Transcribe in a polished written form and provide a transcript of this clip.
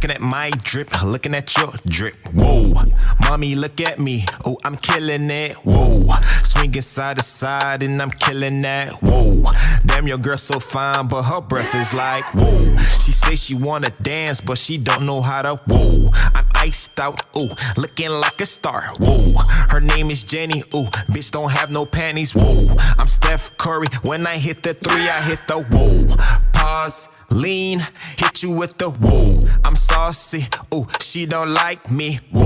Looking at my drip, looking at your drip. Whoa, mommy, look at me. Oh, I'm killing it. Whoa, swinging side to side and I'm killing that. Whoa, damn, your girl so fine, but her breath is like whoa. She say she wanna dance, but she don't know how to. Whoa, I'm iced out. Ooh, looking like a star. Whoa, her name is Jenny. Ooh, bitch don't have no panties. Whoa, I'm Steph Curry. When I hit the three, I hit the whoa. Pause, lean, hit you with the whoa. I'm saucy. Ooh, she don't like me. Whoa.